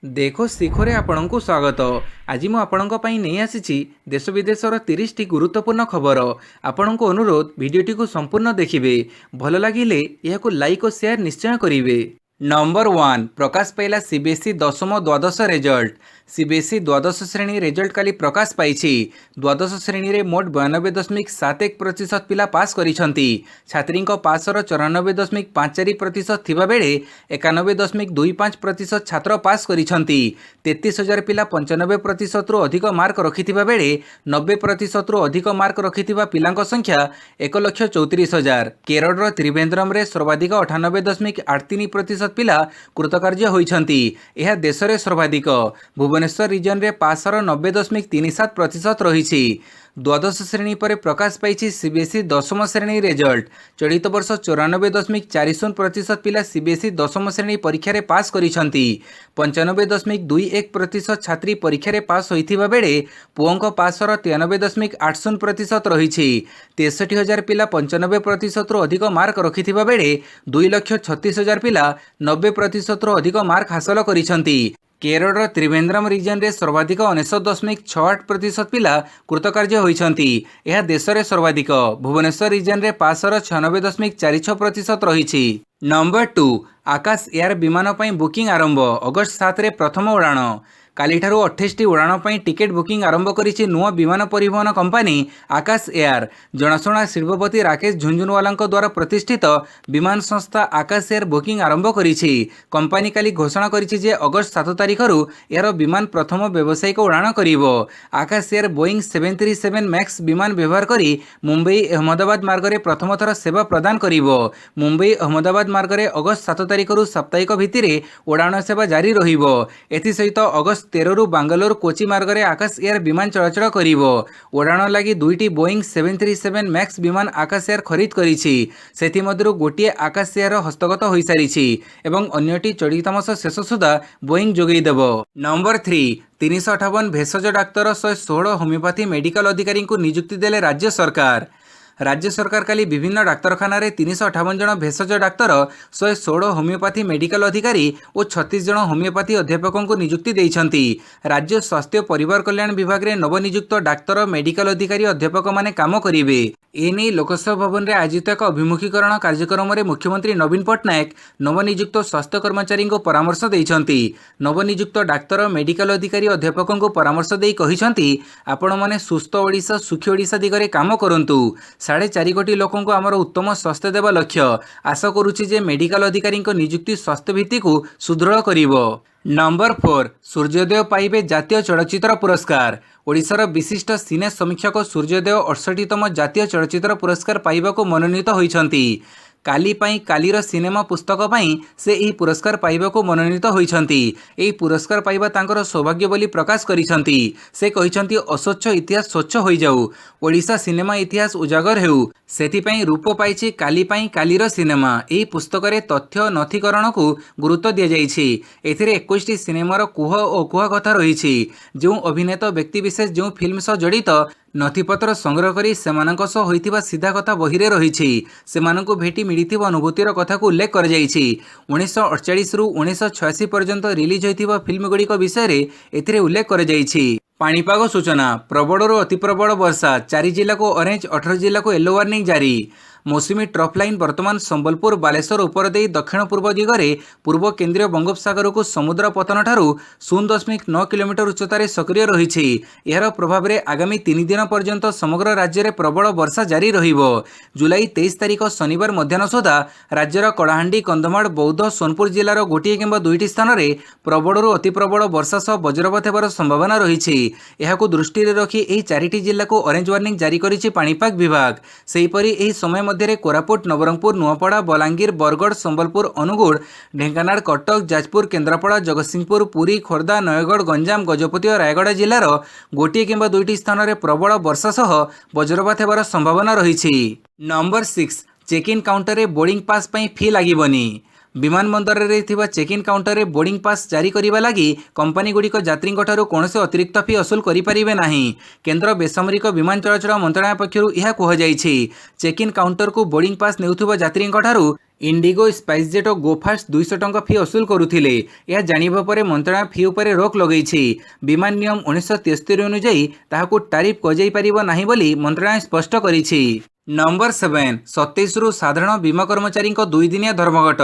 देखो ଶିଖରେ ଆପଣଙ୍କୁ ସ୍ୱାଗତ। ଆଜି ମୁଁ ଆପଣଙ୍କ ପାଇଁ ନେଇ ଆସିଛି ଦେଶ ବିଦେଶର 30ଟି ଗୁରୁତ୍ୱପୂର୍ଣ୍ଣ ଖବର। ଆପଣଙ୍କୁ ଅନୁରୋଧ ଭିଡ଼ିଓଟିକୁ ସମ୍ପୂର୍ଣ୍ଣ ଦେଖିବେ। ଭଲ ଲାଗିଲେ ଏହାକୁ ଲାଇକ୍ ଓ ସେୟାର ନିଶ୍ଚୟ କରିବେ। ନମ୍ବର 1 ପ୍ରକାଶ ପାଇଲା ସିବିଏସ୍ଇ ଦଶମ ଦ୍ୱାଦଶ ରେଜଲ୍ଟ। ସିବିଏସ୍ଇ ଦ୍ୱାଦଶ ଶ୍ରେଣୀ ରେଜଲ୍ଟ କାଲି ପ୍ରକାଶ ପାଇଛି। ଦ୍ୱାଦଶ ଶ୍ରେଣୀରେ ମୋଟ 92.71% ପିଲା ପାସ୍ କରିଛନ୍ତି। ଛାତ୍ରୀଙ୍କ ପାସର 94.54% ଥିବାବେଳେ 91.25% ଛାତ୍ର ପାସ୍ କରିଛନ୍ତି। 33,000 ପିଲା 95%ରୁ ଅଧିକ ମାର୍କ ରଖିଥିବା ବେଳେ 90%ରୁ ଅଧିକ ମାର୍କ ରଖିଥିବା ପିଲାଙ୍କ ସଂଖ୍ୟା 1,34,000। କେରଳର ତ୍ରିଭେନ୍ଦ୍ରମରେ ସର୍ବାଧିକ 98.83% ପିଲା କୃତକାର୍ଯ୍ୟ ହୋଇଛନ୍ତି। ଏହା ଦେଶରେ ସର୍ବାଧିକ। ଭୁବନେଶ୍ୱର ରିଜନରେ ପାସର 90.37% ରହିଛି। ଦ୍ୱାଦଶ ଶ୍ରେଣୀ ପରେ ପ୍ରକାଶ ପାଇଛି ସିବିଏସ୍ଇ ଦଶମ ଶ୍ରେଣୀ ରେଜଲ୍ଟ। ଚଳିତ ବର୍ଷ 94.40% ପିଲା ସିବିଏସ୍ଇ ଦଶମ ଶ୍ରେଣୀ ପରୀକ୍ଷାରେ ପାସ୍ କରିଛନ୍ତି। 95.21% ଛାତ୍ରୀ ପରୀକ୍ଷାରେ ପାସ୍ ହୋଇଥିବା ବେଳେ ପୁଅଙ୍କ ପାସର 93.80% ରହିଛି। 63,000 ପିଲା 95%ରୁ ଅଧିକ ମାର୍କ ରଖିଥିବା ବେଳେ 2,36,000 ପିଲା 90%ରୁ ଅଧିକ ମାର୍କ ହାସଲ କରିଛନ୍ତି। କେରଳର ତ୍ରିଭେନ୍ଦ୍ରମ ରିଜନରେ ସର୍ବାଧିକ 99.68% ପିଲା କୃତକାର୍ଯ୍ୟ ହୋଇଛନ୍ତି। ଏହା ଦେଶରେ ସର୍ବାଧିକ। ଭୁବନେଶ୍ୱର ରିଜନରେ ପାସର 96.46% ରହିଛି। ନମ୍ବର 2 ଆକାଶ ଏୟାର ବିମାନ ପାଇଁ ବୁକିଂ ଆରମ୍ଭ। ଅଗଷ୍ଟ 7ରେ ପ୍ରଥମ ଉଡ଼ାଣ। କାଲିଠାରୁ 28ଟି ଉଡ଼ାଣ ପାଇଁ ଟିକେଟ୍ ବୁକିଂ ଆରମ୍ଭ କରିଛି ନୂଆ ବିମାନ ପରିବହନ କମ୍ପାନୀ ଆକାଶ ଏୟାର। ଜଣାଶୁଣା ଶିଳ୍ପପତି ରାକେଶ ଝୁନଝୁନୱାଲାଙ୍କ ଦ୍ୱାରା ପ୍ରତିଷ୍ଠିତ ବିମାନ ସଂସ୍ଥା ଆକାଶ ଏୟାର ବୁକିଂ ଆରମ୍ଭ କରିଛି। କମ୍ପାନୀ କାଲି ଘୋଷଣା କରିଛି ଯେ ଅଗଷ୍ଟ 7 ତାରିଖରୁ ଏହାର ବିମାନ ପ୍ରଥମ ବ୍ୟବସାୟିକ ଉଡ଼ାଣ କରିବ। ଆକାଶ ଏୟାର ବୋଇଂ 737 ମ୍ୟାକ୍ସ ବିମାନ ବ୍ୟବହାର କରି ମୁମ୍ବାଇ ଅହମ୍ମଦାବାଦ ମାର୍ଗରେ ପ୍ରଥମ ଥର ସେବା ପ୍ରଦାନ କରିବ। ମୁମ୍ବାଇ ଅହମ୍ମଦାବାଦ ମାର୍ଗରେ ଅଗଷ୍ଟ 7 ତାରିଖରୁ ସାପ୍ତାହିକ ଭିତ୍ତିରେ ଉଡ଼ାଣ ସେବା ଜାରି ରହିବ। ଏଥିସହିତ ଅଗଷ୍ଟ 13ରୁ ବାଙ୍ଗାଲୋର କୋଚି ମାର୍ଗରେ ଆକାଶ ଏୟାର ବିମାନ ଚଳାଚଳ କରିବ। ଉଡ଼ାଣ ଲାଗି 2ଟି ବୋଇଂ 737 ମ୍ୟାକ୍ସ ବିମାନ ଆକାଶ ଏୟାର ଖରିଦ କରିଛି। ସେଥିମଧ୍ୟରୁ ଗୋଟିଏ ଆକାଶ ଏୟାର ହସ୍ତଗତ ହୋଇସାରିଛି ଏବଂ ଅନ୍ୟଟି ଚଳିତ ମାସ ଶେଷ ସୁଦ୍ଧା ବୋଇଂ ଯୋଗାଇ ଦେବ। ନମ୍ବର 3 358 ଭେଷଜ ଡାକ୍ତର 116 ହୋମିଓପାଥି ମେଡିକାଲ ଅଧିକାରୀଙ୍କୁ ନିଯୁକ୍ତି ଦେଲେ ରାଜ୍ୟ ସରକାର। ରାଜ୍ୟ ସରକାର କାଲି ବିଭିନ୍ନ ଡାକ୍ତରଖାନାରେ 358 ଜଣ ଭେଷଜ ଡାକ୍ତର 116 ହୋମିଓପାଥି ମେଡିକାଲ ଅଧିକାରୀ ଓ 36 ଜଣ ହୋମିଓପାଥି ଅଧ୍ୟାପକଙ୍କୁ ନିଯୁକ୍ତି ଦେଇଛନ୍ତି। ରାଜ୍ୟ ସ୍ୱାସ୍ଥ୍ୟ ପରିବାର କଲ୍ୟାଣ ବିଭାଗରେ ନବନିଯୁକ୍ତ ଡାକ୍ତର ମେଡିକାଲ ଅଧିକାରୀ ଅଧ୍ୟାପକମାନେ କାମ କରିବେ। ଏନେଇ ଲୋକସେବା ଭବନରେ ଆୟୋଜିତ ଏକ ଅଭିମୁଖୀକରଣ କାର୍ଯ୍ୟକ୍ରମରେ ମୁଖ୍ୟମନ୍ତ୍ରୀ ନବୀନ ପଟ୍ଟନାୟକ ନବନିଯୁକ୍ତ ସ୍ୱାସ୍ଥ୍ୟ କର୍ମଚାରୀଙ୍କୁ ପରାମର୍ଶ ଦେଇଛନ୍ତି। ନବନିଯୁକ୍ତ ଡାକ୍ତର ମେଡିକାଲ ଅଧିକାରୀ ଅଧ୍ୟାପକଙ୍କୁ ପରାମର୍ଶ ଦେଇ କହିଛନ୍ତି, ଆପଣମାନେ ସୁସ୍ଥ ଓଡ଼ିଶା ସୁଖୀ ଓଡ଼ିଶା ଦିଗରେ କାମ କରନ୍ତୁ। 4.5 କୋଟି ଲୋକଙ୍କୁ ଆମର ଉତ୍ତମ ସ୍ୱାସ୍ଥ୍ୟ ଦେବା ଲକ୍ଷ୍ୟ। ଆଶା କରୁଛି ଯେ ମେଡିକାଲ ଅଧିକାରୀଙ୍କ ନିଯୁକ୍ତି ସ୍ୱାସ୍ଥ୍ୟ ଭିତ୍ତିକୁ ସୁଦୃଢ଼ କରିବ। ନମ୍ବର 4 ସୂର୍ଯ୍ୟୋଦୟ ପାଇବେ ଜାତୀୟ ଚଳଚ୍ଚିତ୍ର ପୁରସ୍କାର। ଓଡ଼ିଶାର ବିଶିଷ୍ଟ ସିନେ ସମୀକ୍ଷକ ସୂର୍ଯ୍ୟୋଦୟ 68ତମ ଜାତୀୟ ଚଳଚ୍ଚିତ୍ର ପୁରସ୍କାର ପାଇବାକୁ ମନୋନୀତ ହୋଇଛନ୍ତି। କାଲି ପାଇଁ କାଲିର ସିନେମା ପୁସ୍ତକ ପାଇଁ ସେ ଏହି ପୁରସ୍କାର ପାଇବାକୁ ମନୋନୀତ ହୋଇଛନ୍ତି। ଏହି ପୁରସ୍କାର ପାଇବା ତାଙ୍କର ସୌଭାଗ୍ୟ ବୋଲି ପ୍ରକାଶ କରିଛନ୍ତି। ସେ କହିଛନ୍ତି, ଅସ୍ୱଚ୍ଛ ଇତିହାସ ସ୍ୱଚ୍ଛ ହୋଇଯାଉ, ଓଡ଼ିଶା ସିନେମା ଇତିହାସ ଉଜାଗର ହେଉ, ସେଥିପାଇଁ ରୂପ ପାଇଛି କାଲି ପାଇଁ କାଲିର ସିନେମା। ଏହି ପୁସ୍ତକରେ ତଥ୍ୟ ନଥୀକରଣକୁ ଗୁରୁତ୍ୱ ଦିଆଯାଇଛି। ଏଥିରେ 21ଟି ସିନେମାର କୁହ ଓ ଅକୁହ କଥା ରହିଛି। ଯେଉଁ ଅଭିନେତ ବ୍ୟକ୍ତିବିଶେଷ ଯେଉଁ ଫିଲ୍ମ ସହ ଜଡ଼ିତ ନଥିପତ୍ର ସଂଗ୍ରହ କରି ସେମାନଙ୍କ ସହ ହୋଇଥିବା ସିଧା କଥା ବହିରେ ରହିଛି। ସେମାନଙ୍କୁ ଭେଟି ମିଳିଥିବା ଅନୁଭୂତିର କଥାକୁ ଉଲ୍ଲେଖ କରାଯାଇଛି। 1948ରୁ 1986 ପର୍ଯ୍ୟନ୍ତ ରିଲିଜ ହୋଇଥିବା ଫିଲ୍ମଗୁଡ଼ିକ ବିଷୟରେ ଏଥିରେ ଉଲ୍ଲେଖ କରାଯାଇଛି। ପାଣିପାଗ ସୂଚନା ପ୍ରବଳରୁ ଅତି ପ୍ରବଳ ବର୍ଷା 4 ଜିଲ୍ଲାକୁ ଅରେଞ୍ଜ 18 ଜିଲ୍ଲାକୁ ୟେଲୋ ୱାର୍ଣ୍ଣିଂ ଜାରି। ମୌସୁମୀ ଟ୍ରଫ୍ ଲାଇନ୍ ବର୍ତ୍ତମାନ ସମ୍ବଲପୁର ବାଲେଶ୍ୱର ଉପର ଦେଇ ଦକ୍ଷିଣ ପୂର୍ବ ଦିଗରେ ପୂର୍ବ କେନ୍ଦ୍ରୀୟ ବଙ୍ଗୋପସାଗରକୁ ସମୁଦ୍ର ପତନଠାରୁ 0.9 କିଲୋମିଟର ଉଚ୍ଚତାରେ ସକ୍ରିୟ ରହିଛି। ଏହାର ପ୍ରଭାବରେ ଆଗାମୀ 3 ଦିନ ପର୍ଯ୍ୟନ୍ତ ସମଗ୍ର ରାଜ୍ୟରେ ପ୍ରବଳ ବର୍ଷା ଜାରି ରହିବ। ଜୁଲାଇ 23 ତାରିଖ ଶନିବାର ମଧ୍ୟାହ୍ନ ସୁଦ୍ଧା ରାଜ୍ୟର କଳାହାଣ୍ଡି କନ୍ଧମାଳ ବୌଦ୍ଧ ସୋନପୁର ଜିଲ୍ଲାର ଗୋଟିଏ କିମ୍ବା 2ଟି ସ୍ଥାନରେ ପ୍ରବଳରୁ ଅତି ପ୍ରବଳ ବର୍ଷା ସହ ବଜ୍ରପାତ ହେବାର ସମ୍ଭାବନା ରହିଛି। ଏହାକୁ ଦୃଷ୍ଟିରେ ରଖି ଏହି 4ଟି ଜିଲ୍ଲାକୁ ଅରେଞ୍ଜ ୱାର୍ଣ୍ଣିଂ ଜାରି କରିଛି ପାଣିପାଗ ବିଭାଗ। ସେହିପରି ଏହି ସମୟ ମଧ୍ୟରେ କୋରାପୁଟ ନବରଙ୍ଗପୁର ନୂଆପଡ଼ା ବଲାଙ୍ଗୀର ବରଗଡ଼ ସମ୍ବଲପୁର ଅନୁଗୁଳ ଢେଙ୍କାନାଳ କଟକ ଯାଜପୁର କେନ୍ଦ୍ରାପଡ଼ା ଜଗତସିଂହପୁର ପୁରୀ ଖୋର୍ଦ୍ଧା ନୟାଗଡ଼ ଗଞ୍ଜାମ ଗଜପତି ଓ ରାୟଗଡ଼ା ଜିଲ୍ଲାର ଗୋଟିଏ କିମ୍ବା 2ଟି ସ୍ଥାନରେ ପ୍ରବଳ ବର୍ଷା ସହ ବଜ୍ରପାତ ହେବାର ସମ୍ଭାବନା ରହିଛି। ନମ୍ବର 6 ଚେକ୍ ଇନ୍ କାଉଣ୍ଟରରେ ବୋର୍ଡିଂ ପାସ୍ ପାଇଁ ଫି ଲାଗିବନି। विमानबंदर में चेक इन काउंटर में बोर्डिंग पास जारी करने लगी कंपनी गुड़िक यात्री कौन अतिरिक्त फी असूल करें ना। केन्द्र बेसामरिक विमान चलाचल मंत्रालय पक्षर यह कहुଯାଇଛି। चेक इन काउंटर को बोर्डिंग पास नेउथुबा यात्री इंडिगो, स्पाइसजेट और गोफास्ट 200 टंका फी असूल करुथिले। यह जानिबा परे मंत्रालय फी उपरे रोक लगेछि। विमान नियम 1973 अनुଯାयी ताहाकु टारिफ कजाई परिबो नाही बोली मंत्रालय स्पष्ट करिछि। नंबर 7 27 रु साधारण बीमा कर्मचारी 2 दिनिया धर्मघट।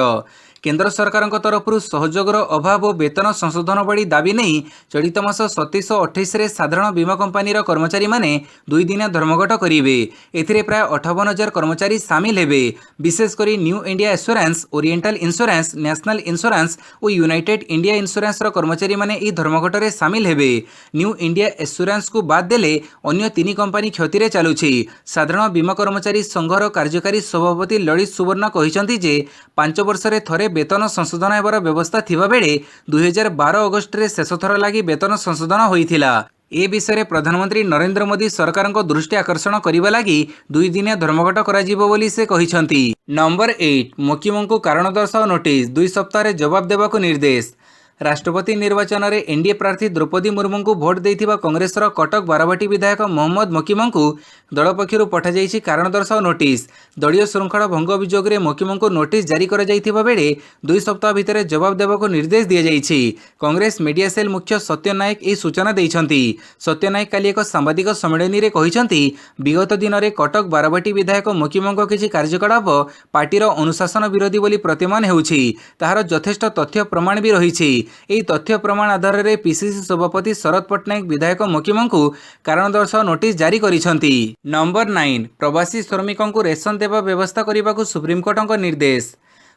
केन्द्र सरकार तरफ सहयोगर अभाव और वेतन संशोधन बड़ी दाबी नहीं चलित मास 27 और 28 रे साधारण बीमा कंपानी कर्मचारी माने 2 दिनिया धर्मघट करेंगे। एथिरे प्राय 58,000 कर्मचारी सामिल हेबे। विशेषकर new India assurance, oriental insurance, national insurance और यूनाइटेड इंडिया इंश्योरेंस कर्मचारी माने ई धर्मघट रे सामिल हेबे। न्यू इंडिया एश्योरेंस को बाद देले अन्य 3 कंपानी क्षति रे चालुछि। साधारण बीमा कर्मचारी संघर कार्यकारी सभापति ललित सुवर्ण कहिसंती जे 5 वर्ष रे थरे वेतन संशोधन हेबार व्यवस्था थिबा बेले 2012 अगस्ट रे शेष थर लागि वेतन संशोधन होइथिला। ए विषय में प्रधानमंत्री नरेंद्र मोदी सरकार दृष्टि आकर्षण करने लगी 2 दिनिया धर्मघट कराजिबो बोली से कहिसंती। नंबर 8 मुख्यमंत्री को कारण दर्शाओ नोटिस 2 सप्ताह जवाब देवाक निर्देश। राष्ट्रपति निर्वाचन में एनडीए प्रार्थी द्रौपदी मुर्मू को भोट देथिबा कांग्रेसर कटक बारवाटी विधायक मोहम्मद मुकिम को दल पक्षर पठाई कारण दर्शाओ नोटिस। दलीय श्रृंखला भंग अभियोग में मुकिम को नोटिस जारी कर बेले 2 सप्ताह भितर जवाब देवाक निर्देश दी जाइछि। कांग्रेस मीडिया सेल मुख्य सत्य नायक यह सूचना देइछंती। सत्य नायक काली एक सांबादिक सम्मेलन में कहिसंती विगत दिन में कटक बारवाटी विधायक मुकिम किछि कार्यकलाप पार्टीर अनुशासन विरोधी बोली प्रतिमान हेउछि। ताहार यथेष्ट तथ्य प्रमाण भी रहिछि। यही तथ्य प्रमाण आधार में पीसीसी सभापति शरद पट्टनायक विधायक मुकिम को कारण दर्शाओ नोटिस जारी करिसंती। नंबर 9 प्रवासी श्रमिकों को रेशन देवा व्यवस्था करने को सुप्रीमकोर्ट निर्देश।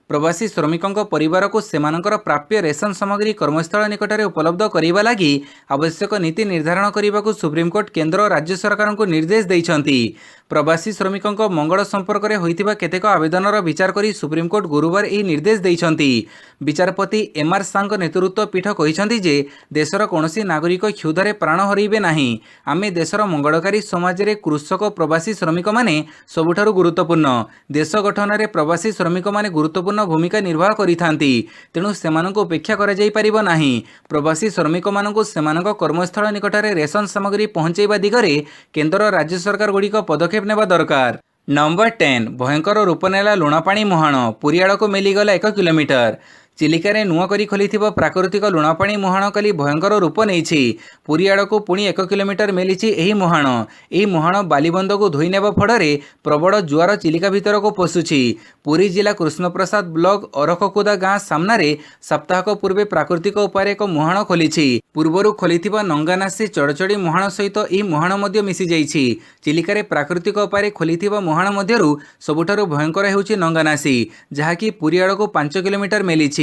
प्रवासी श्रमिकों परिवार को सेमानकर प्राप्य रेशन सामग्री कर्मस्थल निकट में उपलब्ध करने लगी आवश्यक नीति निर्धारण करने को सुप्रीमकोर्ट केन्द्र और राज्य सरकार को निर्देश देइछंती। प्रवासी श्रमिकों मंगल संपर्क में होइतिबा केतेक आवेदनर विचार करी सुप्रीमकोर्ट गुरुवार यह निर्देश देइछंती। विचारपति एमआर सांग नेतृत्व पीठ कहिसंती जे देशर कौनसी नागरिक क्षुधारे प्राण हरइबे नाही। आमे देशर मंगलकारी समाज रे कृषक प्रवासी श्रमिक माने सबुठारु गुरुत्वपूर्ण। देश गठन में प्रवासी श्रमिक माने गुरुत्वपूर्ण भूमिका निर्वाह करिथांती। तेणु सेमानंको उपेक्षा करा जाई परिबो नाही। प्रवासी श्रमिक मानंको सेमानंक कर्मस्थल निकट में रेशन सामग्री पहुंचाइबा दिगरे केन्द्र और राज्य सरकार गुड़िक पदक्षेप नेबा दरकार। नंबर 10 भयंकर रूप नेला लुणापाणी मुहाण पुरीआड़ को मिलीगला 1 किलोमीटर। चिलिकार नुआ करी खोलिथिबा प्राकृतिक लुणापाणी मुहाण काली भयंकर रूप नेछि। पुरीआड़ को पुणी 1 किलोमीटर मेलिछि एही मुहाण। एही मुहाण बालीबंध को धोई नेबा फड़रे प्रबल जुआर चिलिका भितर को पशुछि। पुरी जिला कृष्णप्रसाद ब्लॉक अरखकुदा गाँ सामने सप्ताहक पूर्वे प्राकृतिक उपाय एक मुहाण खोलिछि। पूर्वर खोलिथिबा नंगानासी चढ़चढ़ी मुहाण सहित एही मुहाण मध्य मिसी जाइछि। चिलिकार प्राकृतिक उपाय खोलिथिबा मुहाण मध्यरु सबुठारु भयंकर हेउछि नंगानासी, जहाँकि पुरीआड़ को 5 किलोमीटर मेलिछि।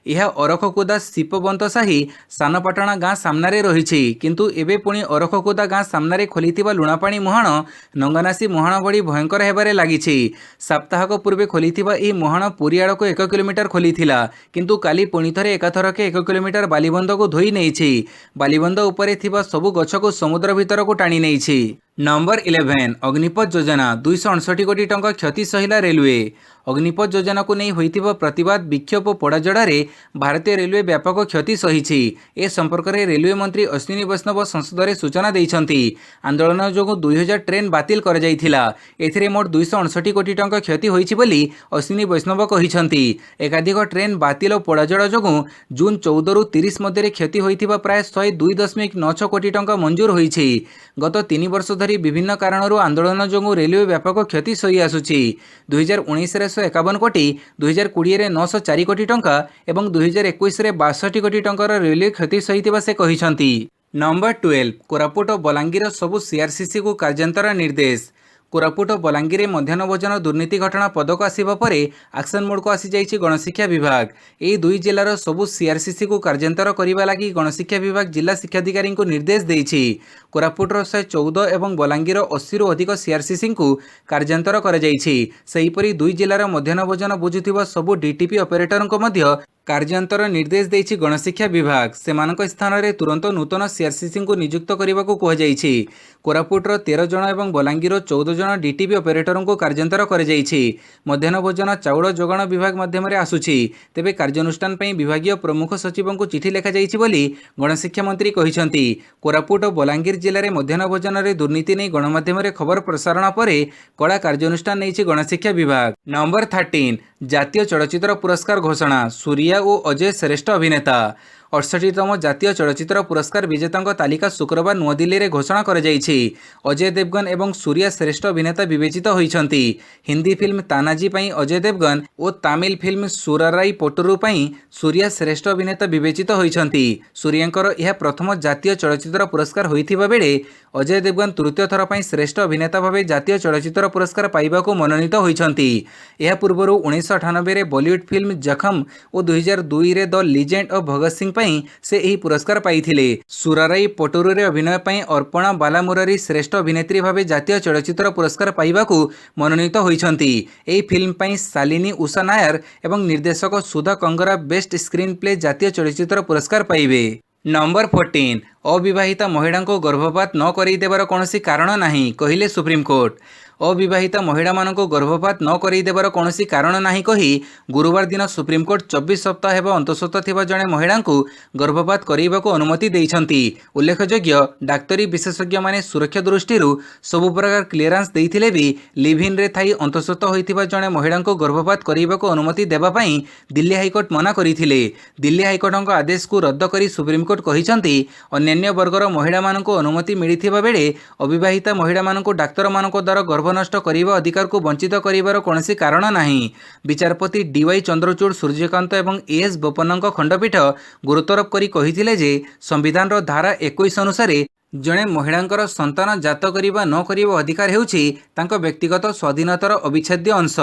यह अरखकुदा शिपबंत साही सानपाटणा गाँ सामने रही। किंतु एबे पुणी अरखकुदा गाँ सामने खोलिथिबा लुणापाणी मुहाण नंगानासी मुहाण भली भयंकर हेबारे लागिछि। सप्ताहक पूर्वे खोलिथिबा एही मुहाण पुरीआड़ को 1 किलोमीटर खोलिथिला, किंतु काली पुणी थरे एकाथरके 1 किलोमीटर बालीबंध को धोई नेइछि। बालीबंध उपरे थिबा सबु गछ को समुद्र भितर को टाणी नेइछि। नंबर 11 अग्निपथ योजना 268 कोटी टंका क्षति सहिला रेलवे। अग्निपथ योजना को नहीं होइतिबा प्रतिवाद विक्षोभ और पोड़ाजड़े भारतीय रेलवे व्यापक क्षति सही। ए संपर्क में रेलवे मंत्री अश्विनी वैष्णव संसद में सूचना देइछंती। आंदोलन जोगु 2000 ट्रेन बातिल कर जाइथिला। एथिरे मोट 268 कोटी टंका क्षति होइछि बोली अश्विनी वैष्णव कहिछंती। एकाधिक ट्रेन बातिल और पोड़ाजड़ जोगु जून 14 रु 30 मध्य क्षति होइतिबा प्राय 102.96 कोटी टंका मंजूर होइछि। गत 3 वर्ष धरी विभिन्न कारणों आंदोलन जोगु रेलवे व्यापक क्षति सही आसुछि। 2019 रे 151 कोटी, 2020 रे 904 कोटी टंका एवं 2021 रे 62 कोटी टंकार रेलवे क्षति सहितिबा से कहिसंती। नंबर 12 कोरापुट और बलांगीर सबु सीआरसीसी को कार्यान्तर निर्देश। कोरापुट और बलांगीर मध्याह्न भोजन दुर्नीति घटना पदक आसिबा परे एक्शन मोड को आसी जाइछि गणशिक्षा विभाग। एही 2 जिलार सबु सीआरसीसी को कार्यान्तर करबा लागि गणशिक्षा विभाग जिला शिक्षाधिकारी को निर्देश देइछि। कोरापुटर 114 एवं बलांगीर 80 रु अधिक सीआरसीसी को कार्यान्तर करा जाइछि। सेहीपरि 2 जिलार मध्याह्न भोजन बुझुथिबा सबु डीटीपी ऑपरेटर को मध्य कार्यान्तर निर्देश देइछि गणशिक्षा विभाग सेमानक स्थान में तुरंत नूतन सीआरसीसी को नियुक्त करने को कहुଯାଇଛି। कोरापुटर 13 जन और बलांगीर 14 जन डीटीपी ऑपरेटर को कार्यान्तर कराଯାଇଛି। मध्याह्न भोजन चाउल जोगाण विभाग माध्यम आसुछि। तेबे कार्यानुष्ठान पई विभागीय प्रमुख सचिव को चिठी लिखा जाइछि बोली गणशिक्षा मंत्री कहिसंती। कोरापुट और बलांगीर जिले में मध्याह्न भोजन में दुर्नीति नहीं गणमाध्यम खबर प्रसारण पर कड़ा कार्यानुष्ठान नहीं गणशिक्षा विभाग। नंबर 13 जातीय चलचित्र पुरस्कार घोषणा सूर्या और अजय श्रेष्ठ अभिनेता 68तम जातीय चलचित्र पुरस्कार विजेता तालिका शुक्रवार नुआदिल्ली में घोषणा कर अजय देवगन एवं सूर्या श्रेष्ठ अभिनेता विवेचित होती। हिंदी फिल्म तानाजी पई अजय देवगन और तमिल फिल्म सुराराई पोटुरु पई सूर्या श्रेष्ठ अभिनेता विवेचित होती। सूर्यांकर यह प्रथम जातीय चलचित्र पुरस्कार होइथिबा बेले अजय देवगन तृतीय थर पर श्रेष्ठ अभिनेता भाव जातीय चलचित्र पुरस्कार पाइबाकू मनोनीत होइछंती। यह पूर्व 1998 रे बॉलीवुड फिल्म जखम और 2002 रे the legend of Bhagat Singh से यही पुरस्कार पाइथिले। सुराराई पोटुरु रे अभिनय पई अर्पणा बालामुरारी श्रेष्ठ अभिनेत्री भाव जातीय चलचित्र पुरस्कार पाइबाकू मनोनीत होइछंती। एही फिल्म पई शालिनी उषा नायर एवं निर्देशक सुधा कंगरा बेस्ट स्क्रीन प्ले जातीय चलचित्र पुरस्कार पाइबे। नंबर 14 अविवाहिता महिला को गर्भपात न करदेवार कौन कारण नहीं कहले सुप्रीमकोर्ट। अविवाहिता महिला मान गर्भपात न करदेवार कौन कारण नहीं कही गुरुवार दिन सुप्रीमकोर्ट 24 सप्ताह हेब अंतस्थ थिबा जड़े महिला को गर्भपात करने को अनुमति देइछंती। उल्लेखयोग्य डाक्तरी विशेषज्ञ माने सुरक्षा दृष्टि सबु प्रकार क्लीयरेंस देइथिले भी लिव इन रे थाई अंतस्थ होइथिबा जड़े महिला को गर्भपात करने को अनुमति देबा पई दिल्ली हाईकोर्ट मना करिथिले। दिल्ली हाईकोर्ट आदेश को रद्द करी सुप्रीमकोर्ट कहिसंती अन्य वर्गर महिला मान अनुमति मिलिथिबा बेले अविवाहिता महिला मान डाक्तर मान द्वारा गर्भ नष्ट करने अधिकार को वंचित करिवार कौनसी कारण नहीं। विचारपति डीवाई चंद्रचूड़ सूर्यकांत एवं एएस बोपन्ना खंडपीठ गुरुत्वारोप करी कहिथिले जे संविधान रो धारा 21 अनुसार जड़े महिलांकर संतान जात करिबा न करिबा अधिकार हेउछि तांको व्यक्तिगत स्वाधीनतार अविच्छेद्य अंश।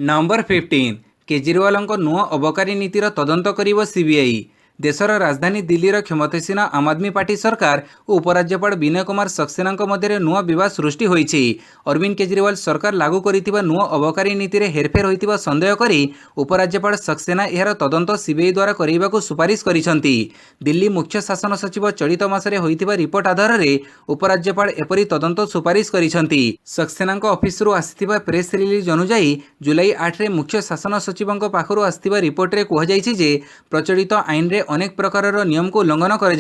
नंबर 15 केजरीवाल नुआ अबकारी नीतिर तदंत करिबो सीबीआई। देशर राजधानी दिल्लीर क्षमतासीन आम आदमी पार्टी सरकार और उपराज्यपाल विनय कुमार सक्सेना मध्य नुआ विवाद सृष्टि होइछि। अरविंद केजरीवाल सरकार लागू करिथिबा नुआ अबकारी नीति रे हेरफेर होइतिबा संदेह करी उपराज्यपाल सक्सेना एहार तदंत सीबीआई द्वारा करिबाकू सुपारिश करिसंती। दिल्ली मुख्य शासन सचिव चलित मासरे होइतिबा रिपोर्ट आधार रे उपराज्यपाल एपरि तदंत सुपारिश करिसंती। सक्सेना ऑफिस आसिथिबा प्रेस रिलीज अनुसार जुलाई 8 रे मुख्य शासन सचिवଙ୍କ पाखरु आसिथिबा रिपोर्ट रे कुहाଯାଇଛି जे प्रचलित आईन रे अनेक प्रकार नियम को उल्लंघन कर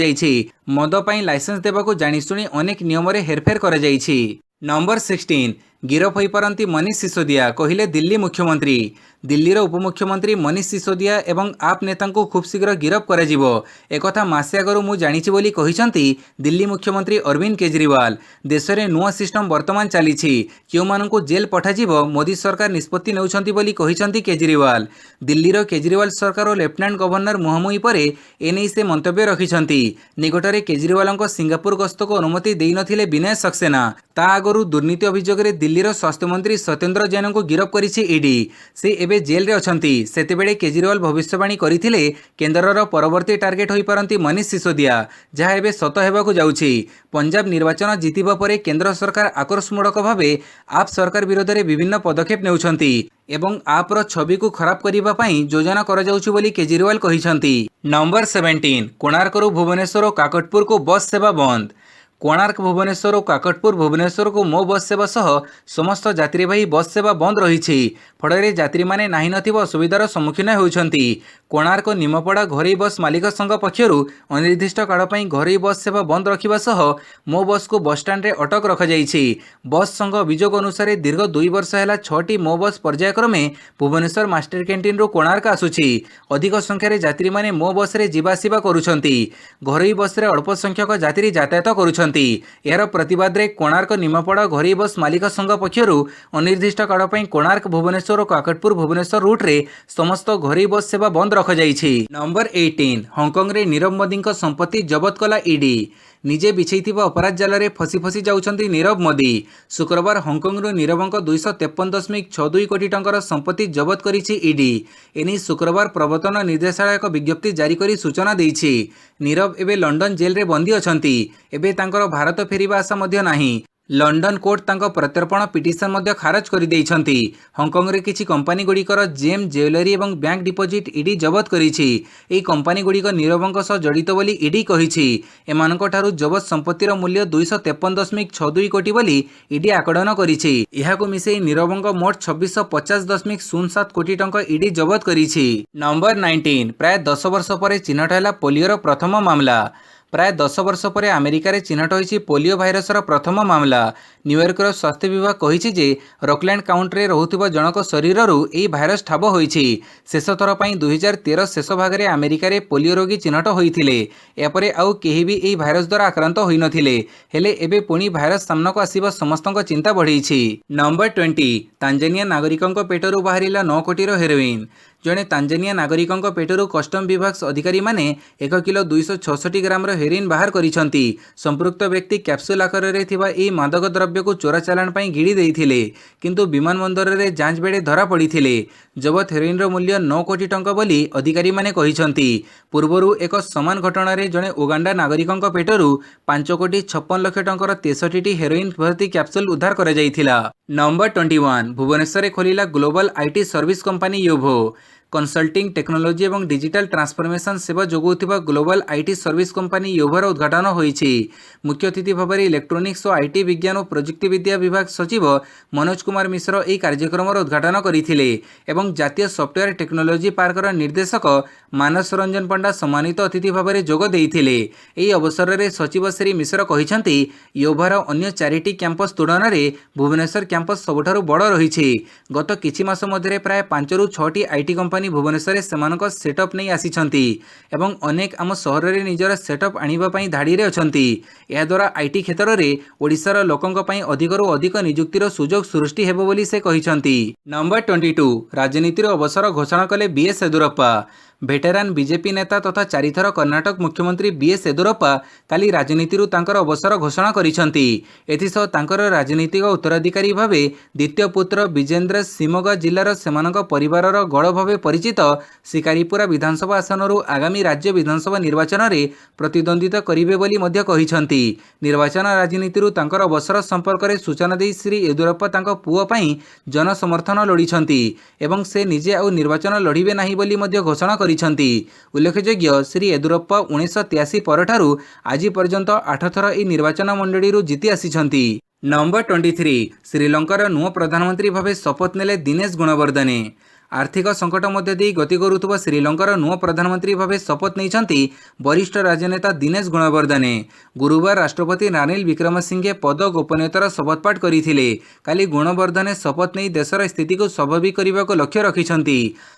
मद पाई लाइसेंस देवाको जानिशुणी अनेक नियम रे हेरफेर कर। नंबर 16 गिरफ हो पारती मनीष सिसोदिया कहले दिल्ली मुख्यमंत्री। दिल्लीर उपमुख्यमंत्री मनीष सिसोदिया एवं आप नेता को खूब शीघ्र गिरफ कर एक मासे आगु मु जानिछि बोली कहिसंती दिल्ली मुख्यमंत्री अरविंद केजरीवाल। देश में नुआ सिस्टम वर्तमान चली क्यों मानू जेल पठाजिबो मोदी सरकार निष्पत्ति नेउछंती बोली कहिसंती केजरीवाल। दिल्लीर केजरीवाल सरकार और लेफ्टिनेंट गवर्नर मुहांमुही पर एने से मंतव्य रखिछंती। निकटरे केजरीवाल सिंगापुर गस्त को अनुमति देई नथिले विनय सक्सेना। ता आगु दुर्नीति अभियोग में दिल्लीर स्वास्थ्य मंत्री सत्येंद्र जैन को गिरफ करिछि ईडी। से एबे जेल रे अछंती। सेतेबेले केजरीवाल भविष्यवाणी करिथिले केंद्रर परवर्ती टार्गेट होई पारंती मनीष सिसोदिया जहाँ एबे सत हेबाकू जाउछि। पंजाब निर्वाचन जीतिबा परे केंद्र सरकार आक्रोशमूलक भावे आप सरकार विरोध में विभिन्न पदक्षेप नेउछंती एवं आप्र छवि को खराब करिबा पई योजना करा जाउछि बोली केजरीवाल कहिसंती। नंबर 17 कोणार्करू भुवनेश्वर और काकटपुर को बस सेवा बंद। कोणार्क भुवनेश्वर और काकटपुर भुवनेश्वर को मो बस सेवा सह समस्त यात्रीवाही बस सेवा बंद रही फल यात्री मैंने नाही नथिबा असुविधार सम्मुखीन होउछंती। कोणार्क निमपड़ा घरोई बस मालिक संघ पक्षरु अनिर्दिष्ट काल पई घरोई बस सेवा बंद रखिबा सह मो बस को बस स्टैंड रे अटक रखा जाइछि। बस संघ अभियोग अनुसार दीर्घ 2 वर्ष है 6टी मो बस पर्यायक्रमे भुवनेश्वर मास्टर कैंटीन रू कोणार्क आसुछि। अधिक संख्यार यात्री मैंने मो बस रे जीवासीबा करुछंती। घरोई बस रे अल्प संख्यक यात्री यातायात करुछंती। यार प्रतिवाद रे कोणार्क निमपड़ा घरोई बस मालिक संघ पक्षरु अनिर्दिष्ट काल पई कोणार्क भुवनेश्वर और काकटपुर भुवनेश्वर रूट रे समस्त घरोई बस सेवा बंद रखा जाइछि। नंबर 18 हांगकांग रे नीरव मोदी संपत्ति जबत कला ईडी। निजे बिछैथिबा अपराध जाल रे फसी फसी जाउछंती नीरव मोदी। शुक्रवार हांगकांग रो नीरवंक 253.62 कोटी टंकार संपत्ति जबत करिछि ईडी। एनी शुक्रवार प्रवर्तन निर्देशालय एक विज्ञप्ति जारी करी सूचना देइछि। नीरव एबे लंडन जेल रे बंदी अछंती। एबे तांकर भारत फेरिबा आशा मध्य नाही। लंडन कोर्ट तांको प्रत्यर्पण पिटिशन मध्य खारज कर देइछंती। हांगकांग रे किछि कंपनी गुड़िकर जेम ज्वेलरी और बैंक डिपोजिट ईडी जबत करिछि। एही कंपनी गुड़िक नीरवंक सह जड़ित बोली ईडी कहिछि। एमानक ठारु जबत संपत्तिर मूल्य 253.62 कोटी बोली ईडी आकलन करिछि। एहाकु मिसेई नीरवंक मोट 2650.07 कोटी टंका ईडी जबत करिछि। नंबर 19 प्राय 10 वर्ष पर चिन्हट हैला पोलियोर प्रथम मामला। प्राय 10 वर्ष पर अमेरिका रे चिन्हट होइछि पोलियो भाइरसर प्रथम मामला। न्यूयॉर्कर स्वास्थ्य विभाग कहिछि जे रॉकलैंड काउंटी रहुथिबा जनक शरीररू एही भाइरस ठाब होइछि। शेष थर पई 2013 शेष भाग रे अमेरिका रे पोलियो रोगी चिन्हट होइथिले। एपरे आउ केही भी एही भाइरस द्वारा आक्रांत होई नथिले। हेले एबे पुणी भाइरस सामनाको आसीबा समस्तक चिंता बढ़िछि। Number 20 Tanzania नागरिकंक पेटरू बाहरिला 9 कोटीर heroin. जड़े तांजानिया नागरिकंक पेटरू कस्टम विभाग अधिकारी माने 1 किलो 266 ग्राम हेरोइन बाहर करिसंती। संपृक्त व्यक्ति कैप्सूल आकार रे थिबा एही मादक द्रव्य को चोरा चालान पई गिड़ी देइथिले, किंतु विमान बंदर रे जांच बेड़े धरा पड़िथिले। जबत हेरोइन रो मूल्य 9 कोटी टंका बोली अधिकारी माने कहिसंती। पूर्वरु एक समान घटना रे जड़े उगांडा नागरिकंक पेटरू 5 कोटी 56 लाख टंकार 63 टी हेरोइन भर्ती कैप्सूल उद्धार करा जाइथिला। नंबर 21 भुवनेश्वर रे खोलिला ग्लोबल आईटी सर्विस कंपनी योभो। कन्सल्टिंग टेक्नोलोजी और डिजिटल ट्रांसफॉर्मेशन सेवा जोगाउथिबा ग्लोबल आईटी सर्विस कंपनी योभोर उद्घाटन होइछि। मुख्य अतिथि भाव में इलेक्ट्रोनिक्स और आईटी विज्ञान और प्रजुक्ति विद्या विभाग सचिव मनोज कुमार मिश्र एही कार्यक्रम उद्घाटन करथिले एवं जातीय सॉफ्टवेयर टेक्नोलोजी पार्कर निर्देशक मानस रंजन पंडा सम्मानित अतिथि भाव में जोग देइथिले। एही अवसर में सचिव श्री मिश्र कहिसंती योभार अन्य 4टी कैंपस तुलन में भुवनेश्वर कैंपस सबुठारु बड़ रहिछि। गत किछि मास मध्य प्राय 5 ରୁ 6टी आईटी कंपनी भुवनेश्वर सेमानक सेटअप नहीं आसिछंती एवं अनेक आम सहर रे निजर सेटअप आनिबा पई धाड़ी रे अछंती। या द्वारा आईटी क्षेत्र रे ओडिशार लोकंक पई अधिकरू अधिक नियुक्तिर सुजोग सृष्टि हेबो बोली से कहिसंती। नंबर 22 राजनीतिर अवसर घोषणा कले बीएस येदुरप्पा। भेटेरान बीजेपी नेता तथा 4 थर कर्नाटक मुख्यमंत्री बीएस येदुरप्पा काली राजनीतिरु तांकर अवसर घोषणा करिसंती। एथिसह तांकर राजनीतिक उत्तराधिकारी भावे द्वितीय पुत्र विजेंद्र शिमोगा जिल्लार सेमानक परिवारर गड़ भावे परिचित शिकारीपुरा विधानसभा आसनरु आगामी राज्य विधानसभा निर्वाचन रे प्रतिद्वंदिता करिवे बोली मध्य कहिसंती। निर्वाचन राजनीतिरु तांकर अवसर संपर्क रे सूचना देई श्री येदुरप्पा तांको पुओ पई जन समर्थन लोड़िछंती एवं से निजे आउ निर्वाचन लड़िबे नाही बोली मध्य घोषणा करिसंती। उल्लेखयोग्य श्री येदुरप्पा 1983 परठारु आज पर्यंत 8 थर ए निर्वाचन मंडळीरु जीति आसिछंती। नंबर 23 श्रीलंकार नुआ प्रधानमंत्री भावे शपथ नेले दिनेश गुणवर्धने। आर्थिक संकट मध्य दे गति करुवा श्रीलंकार नुआ प्रधानमंत्री भावे शपथ नहीं वरिष्ठ राजनेता दिनेश गुणवर्धने। गुरुवार राष्ट्रपति रानिल विक्रमसिंघे पद गोपनीयतार शपथपाठ करते। काली गुणवर्धने शपथ नहीं देशर स्थिति को स्वाभाविक करने को लक्ष्य रखिंट।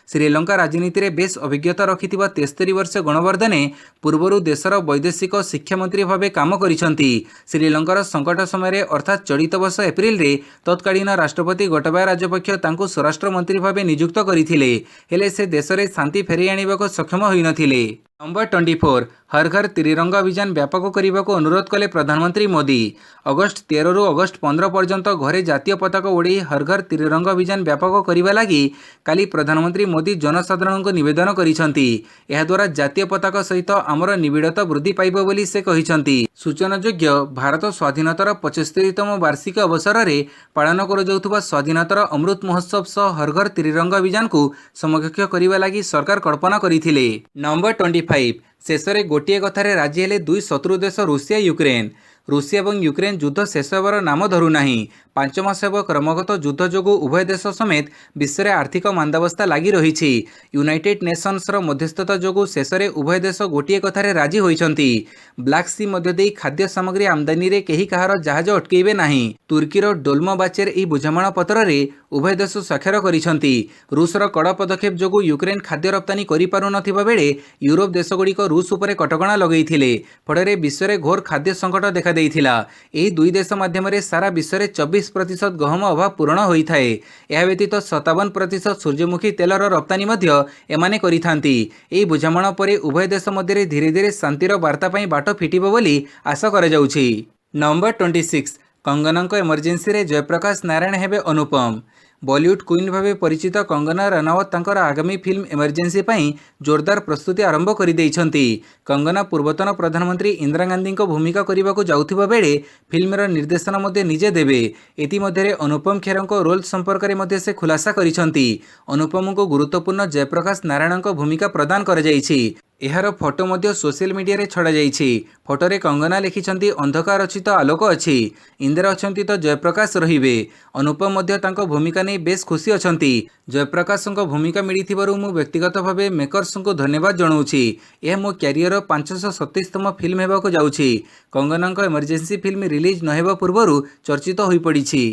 श्रीलंका राजनीति में बेस अभिज्ञता रखि 73 वर्ष गुणवर्धने पूर्वर देशर वैदेशिक शिक्षा मंत्री भाव काम करिसेंती। श्रीलंकार संकट समय अर्थात चलित वर्ष एप्रिल रे तत्कालीन राष्ट्रपति गोटाबाया राजपक्ष तांको स्वराष्ट्र मंत्री भाव नियुक्त करथिले, हेले से देश में शांति फेरी आनिबाको सक्षम होई नथिले। नंबर 24 हर घर त्रिरंगा अभियान व्यापक करने को अनुरोध कले प्रधानमंत्री मोदी। अगस्ट 13 ରୁ अगस्ट 15 पर्यंत घरे जातीय पताका उड़े हर घर त्रिरंगा अभियान व्यापक करने लगी काली प्रधानमंत्री मोदी जनसाधारण को निवेदन करिसंती। एहा द्वारा जातीय पताका सहित आमर निबिड़ता वृद्धि पाइब बोली से कहिसंती। सूचनायोग्य भारत स्वाधीनतार 75तम वार्षिक अवसर में पालन कर स्वाधीनतार अमृत महोत्सव सह हर घर त्रिरंगा अभियान को समकक्ष करने लगी सरकार कल्पना करथिले। नंबर 25 शेष में गोटे कथार राजी हेले दुई शत्रु देश रूसिया यूक्रेन। रूसिया और यूक्रेन युद्ध शेष होवर नाम धरू नाही। 5 मास हेब क्रमगत युद्ध जोगु उभय देश समेत विश्व में आर्थिक मांदावस्था लगी रही। यूनाइटेड नेशंस मध्यस्थता जोगु शेष में उभय देश गोटे कथार राजी होइछंती। ब्लैक सी मध्य दे खाद्य सामग्री आमदानी रे केही कहार जहाज अटकेबे नाही। तुर्कीर डोल्मोबाचेर ई बुझामणा पत्र रे उभय देश स्वाक्षर करिसंती। रूसर कड़ा पदक्षेप जोगु यूक्रेन खाद्य रप्तानी करि पारु नथिबा बेले यूरोप देशगुड़िक रूस उपरे कटकणा लगैथिले। फଳରେ विश्व में घोर खाद्य संकट देखा देइथिला। एही दुई देश माध्यम सारा विश्व में 24% गहम अभाव पूरण होता है। यह व्यतीत 57% सूर्यमुखी तेलर रप्तानी मध्य एमाने करिथांती। एही बुझामणा परे उभय देश मध्य धीरे धीरे शांतिर वार्ता पई बाट फिटिबो बोली आशा करा जाउछि। नंबर 26 कंगनाक इमरजेंसी रे जयप्रकाश नारायण हेबे अनुपम। बॉलीवुड क्वीन भावे परिचित कंगना रनावत तांकर आगामी फिल्म इमरजेंसी ପାଇଁ जोरदार प्रस्तुति आरंभ କରିଦେଇଛନ୍ତି। कंगना पूर्वतन प्रधानमंत्री इंदिरा गांधी भूमिका କରିବାକୁ ଯାଉଥିବା ବେଳେ फिल्मर निर्देशन ମଧ୍ୟ ନିଜେ ଦେବେ। ଏଥିମଧ୍ୟରେ ଅନୁପମ ଖେରଙ୍କ ରୋଲ୍ ସମ୍ପର୍କରେ ମଧ୍ୟ ସେ ଖୁଲାସା କରିଛନ୍ତି। ଅନୁପମଙ୍କୁ ଗୁରୁତ୍ୱପୂର୍ଣ୍ଣ ଜୟପ୍ରକାଶ ନାରାୟଣଙ୍କ ଭୂମିକା ପ୍ରଦାନ କରାଯାଇଛି। ଏହାର ଫଟୋ ମଧ୍ୟ ସୋସିଆଲ ମିଡିଆରେ ଛଡ଼ାଯାଇଛି। ଫଟୋରେ कंगना ଲେଖିଛନ୍ତି ଅନ୍ଧକାର ଅଛି ତ ଆଲୋକ ଅଛି, ଇନ୍ଦିରା ଅଛନ୍ତି ତ ଜୟପ୍ରକାଶ ରହିବେ। ଅନୁପମ ମଧ୍ୟ ତାଙ୍କ ଭୂମିକା ନେଇ ବେଶ୍ ଖୁସି ଅଛନ୍ତି। ଜୟପ୍ରକାଶଙ୍କ ଭୂମିକା ମିଳିଥିବାରୁ ମୁଁ ବ୍ୟକ୍ତିଗତ ଭାବେ ମେକର୍ସଙ୍କୁ ଧନ୍ୟବାଦ ଜଣାଉଛି। ଏହା ମୋ କ୍ୟାରିୟରର 527ତମ ଫିଲ୍ମ ହେବାକୁ ଯାଉଛି। कंगनाଙ୍କ ଏମର୍ଜେନ୍ସି ଫିଲ୍ମ ରିଲିଜ୍ ନ ହେବା ପୂର୍ବରୁ ଚର୍ଚ୍ଚିତ ହୋଇପଡ଼ିଛି।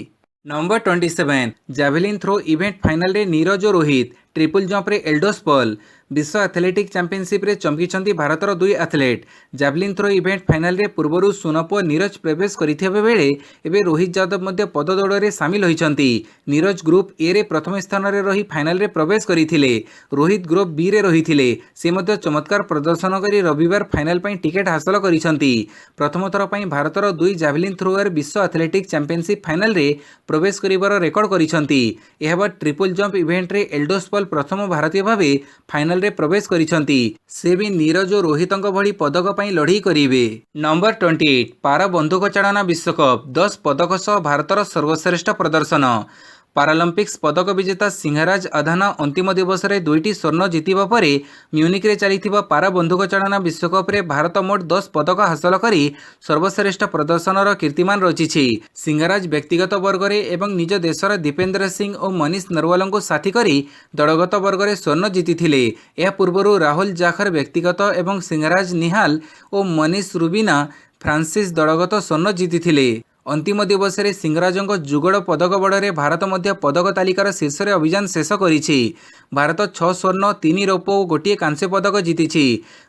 नंबर 27 जाभेलिन थ्रो इवेंट फाइनल रे नीरज और रोहित ट्रिपल जंप रे एल्डोस पॉल विश्व एथलेटिक चैंपियनशिप रे चमकीचंती भारतर दुई एथलेट जाभेलिन थ्रो इवेंट फाइनल रे पूर्वरु सुनप नीरज प्रवेश करिथिबे बेले एबे रोहित यादव मध्य पददौड़ रे शामिल होइछंती। नीरज ग्रुप ए रे प्रथम स्थान रे रही फाइनल रे प्रवेश करिथिले। रोहित ग्रुप बी रे रहिथिले। से मध्य चमत्कार प्रदर्शन करी रविवार फाइनल पई टिकेट हासिल करिछंती। प्रथम थर पई भारतर दुई जाभेलिन थ्रोअर विश्व एथलेटिक चैंपियनशिप फाइनल रे प्रवेश करिवार रेकर्ड करिछंती। एहा बाद ट्रिपल जंप इवेंट रे एल्डोस पॉल प्रथम भारतीय भावे फाइनल रे प्रवेश करिछंती। से भी नीरज और रोहितंक भली पदक पई लढई करिवे। नंबर 28 पारा बंदूक चालना विश्वकप 10 पदक सह भारतर सर्वश्रेष्ठ प्रदर्शन। पारालंपिक्स पदक विजेता सिंहराज अधाना अंतिम दिवस रे दुईटी स्वर्ण जितिबा परे म्यूनिक रे चलिथिबा पारा बंदूक चालना विश्वकप रे भारत मोट 10 पदक हासिल करी सर्वश्रेष्ठ प्रदर्शनर कीर्तिमान रचिछि। सिंहराज व्यक्तिगत वर्ग रे एवं निज देशर दीपेंद्र सिंह और मनीष नरवाल को साथी करी दलगत वर्ग रे स्वर्ण जीतिथिले। या पूर्वरु राहुल जाखर व्यक्तिगत एवं सिंहराज निहाल और मनीष रुबिना फ्रांसिस दलगत स्वर्ण जीतिथिले। अंतिम दिवस रे सिंहराजଙ୍କ जुगड़ पदक बड़े भारत मध्य पदक तालिकार शीर्ष रे अभियान शेष करिछि। भारत 6 स्वर्ण 3 रौप्य और गोटे कांस्य पदक जीतिछि।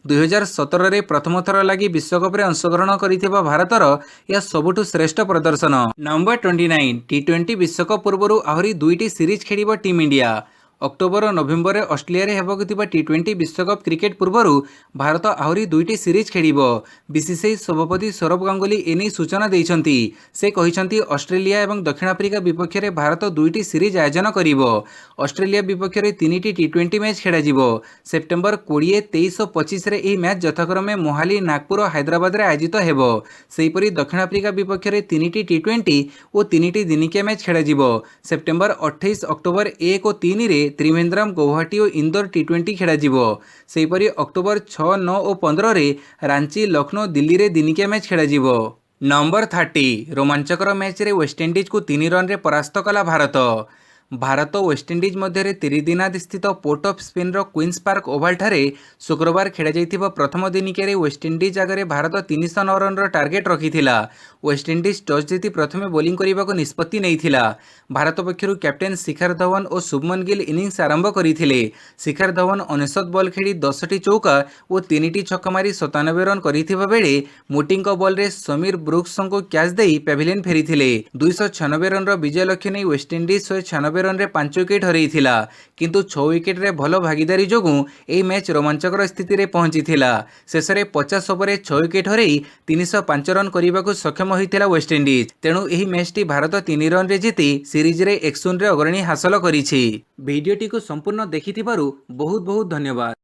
2017 रे प्रथम थर लागि विश्वकप रे अंशग्रहण करिथिबा भारतर यह सबुठु श्रेष्ठ प्रदर्शन। नंबर 29 टी20 विश्वकप पूर्वरु आहुरी दुईटी सीरीज खेलिबो टीम इंडिया। अक्टोबर और नवेम्बर में ऑस्ट्रेलिया रे हेबाकु थिबा टी20 विश्वकप क्रिकेट पूर्वरु भारत आहुरी दुईटी सीरीज खेलिबो। बीसीसीआई सभापति सौरभ गांगुली एने सूचना देइछंती। से कहिछंती ऑस्ट्रेलिया एवं दक्षिण आफ्रिका विपक्ष रे भारत दुईटी सीरीज आयोजन करिवो। ऑस्ट्रेलिया विपक्ष रे 3टी टी20 मैच खेला जिवो। सेप्टेम्बर 20, 23 और 25 रे एही मैच यथाक्रमे मोहाली, नागपुर और हैदराबाद रे आयोजित हेबो। सेहीपरि दक्षिण आफ्रिका विपक्ष रे 3टी टी20 और 3टी दिनिकिया मैच खेला जिवो। सेप्टेम्बर 28, अक्टोबर 1 और 3 रे त्रिवेंद्रम, गुवाहाटी और इंदौर टी20 खेला जिवो। सेहीपरि अक्टोबर 6, 9 और 15 रे रांची, लखनऊ, दिल्ली रे दिनिकिया मैच खेला जिवो। नंबर 30 रोमांचकर मैच रे वेस्टइंडीज को 3 रन रे परास्त कला भारत। भारत और वेस्टइंडीज मध्य तिरिदिनाद स्थित port of Spain Queen's park oval ठारे शुक्रवार खेला जाइथिबा प्रथम दिनिकिया वेस्टइंडीज आगे भारत 309 रन टार्गेट रखिथिला। वेस्टइंडीज टॉस जीति प्रथमे बोलिंग करने निष्पत्ति नैथिला। भारत पक्षरु कैप्टेन शिखर धवन और शुभमन गिल इनिंग्स आरंभ करथिले। शिखर धवन 99 बॉल खेली 10टी चौका और 3टी छक्का मारी 97 रन करिथिबा बेले मोटिंग बॉल रे समीर ब्रुक्स को कैच देई पेविलियन फेरिथिले। 296 रन विजय लक्ष्य नहीं वेस्टइंडीज 196 रन रे 5 विकेट हरैथिला। किंतु 6 विकेट रे भल भागीदारी जोगु एही मैच रोमांचकर स्थिति रे पहुंचीथिला। शेष रे 50 ओवर 6 विकेट हरई 305 रन करने सक्षम होइथिला वेस्टइंडीज। तेणु एही मैचटी भारत 3 रन रे जीति सीरीज रे 1-0 रे अग्रणी हासिल करिछि। भिडियोटी को संपूर्ण देखिथिबारु बहुत बहुत धन्यवाद।